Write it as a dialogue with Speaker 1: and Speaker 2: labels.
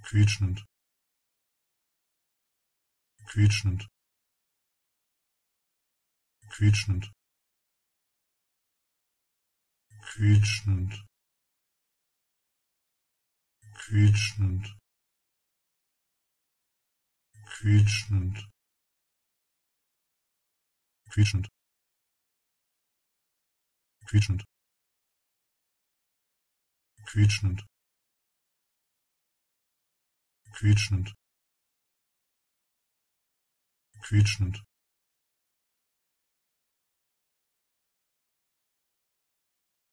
Speaker 1: quietschend, quietschend, quietschend, quietschend, quietschend, quietschend, quietschend, quietschend, quietschend, quietschend, quietschend,